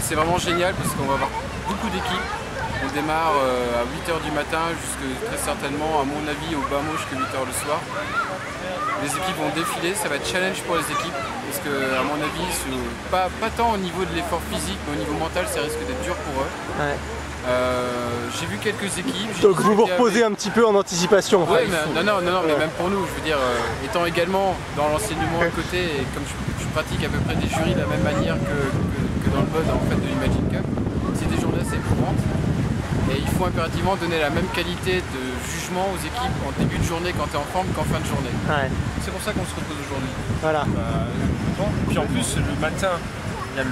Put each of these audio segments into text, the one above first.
c'est vraiment génial parce qu'on va avoir beaucoup d'équipes. On démarre à 8 h du matin jusque très certainement, à mon avis, au bas mot jusqu'à 8 h le soir. Les équipes vont défiler, ça va être challenge pour les équipes parce que à mon avis, pas tant au niveau de l'effort physique, mais au niveau mental, ça risque d'être dur pour eux. Ouais. J'ai vu quelques équipes. Donc vous vous reposez un petit peu en anticipation. Oui, mais non, mais même pour nous, je veux dire, étant également dans l'enseignement à côté, et comme je pratique à peu près des jurys de la même manière que dans le mode en fait, de l'Imagine Cup, c'est des journées assez éprouvantes. Et il faut impérativement donner la même qualité de jugement aux équipes en début de journée quand tu es en forme qu'en fin de journée. Ouais. C'est pour ça qu'on se repose aujourd'hui. Voilà. Puis en plus, le matin, il y a le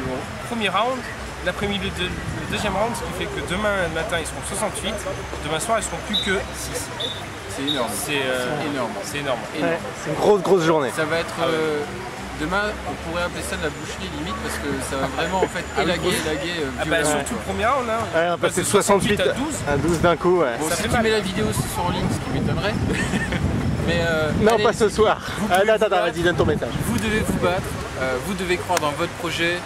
premier round, l'après-midi le deuxième round, ce qui fait que demain matin ils seront 68, demain soir ils seront plus que 6. C'est énorme. C'est énorme. C'est énorme. Ouais, c'est une grosse journée. Ça va être... demain, on pourrait appeler ça de la boucherie limite parce que ça va vraiment en fait élaguer surtout le premier round, hein. Ouais, on passe de 68 à 12 d'un coup. Ouais. Bon, si tu mets la vidéo sur en ligne, ce qui m'étonnerait. Mais non, allez, pas ce soir. Attends, vas-y, donne ton message. Vous devez vous battre, vous devez croire dans votre projet.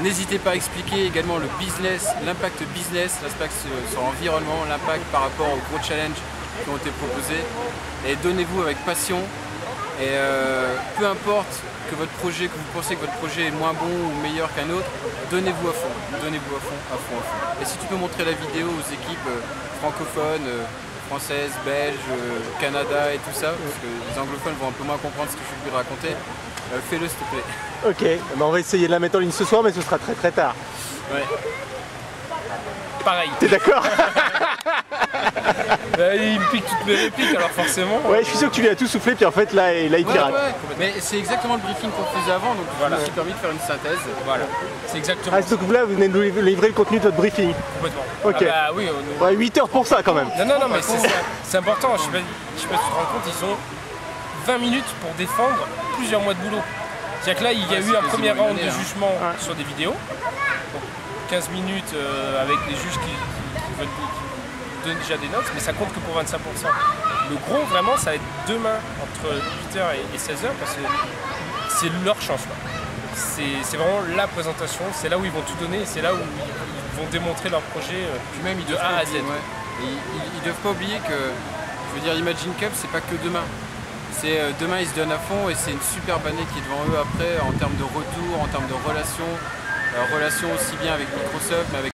N'hésitez pas à expliquer également le business, l'impact business, l'impact sur l'environnement, l'impact par rapport aux gros challenges qui ont été proposés. Et donnez-vous avec passion. Et peu importe que votre projet, que vous pensez que votre projet est moins bon ou meilleur qu'un autre, donnez-vous à fond, donnez-vous à fond. Et si tu peux montrer la vidéo aux équipes francophones, françaises, belges, Canada et tout ça, parce que les anglophones vont un peu moins comprendre ce que je suis obligé de raconter, fais-le s'il te plaît. Ok, on va essayer de la mettre en ligne ce soir, mais ce sera très tard. Ouais. Pareil. T'es d'accord? Il me pique toutes mes répliques, alors forcément. Ouais, je suis sûr que tu lui as tout soufflé, puis en fait là il pirate. Ouais. Mais c'est exactement le briefing qu'on faisait avant, donc voilà. Je me suis permis de faire une synthèse. Voilà, c'est exactement ça. Donc là, vous venez de nous livrer le contenu de votre briefing. Complètement. Ok. Ah bah, oui, ouais, 8 heures pour ça quand même. Non, mais c'est important. Je sais pas si tu te rends compte, ils ont 20 minutes pour défendre plusieurs mois de boulot. C'est-à-dire que là, il y a eu un premier round de jugement sur des vidéos. Donc, 15 minutes avec les juges qui donnent déjà des notes, mais ça compte que pour 25%. Le gros, vraiment, ça va être demain entre 8h et 16h parce que c'est leur chance. C'est vraiment la présentation, c'est là où ils vont tout donner, c'est là où ils vont démontrer leur projet de A à Z. Ouais. Ils ne doivent pas oublier que, je veux dire, Imagine Cup, c'est pas que demain. Demain, ils se donnent à fond et c'est une superbe année qui est devant eux après en termes de retour, en termes de relations aussi bien avec Microsoft, mais avec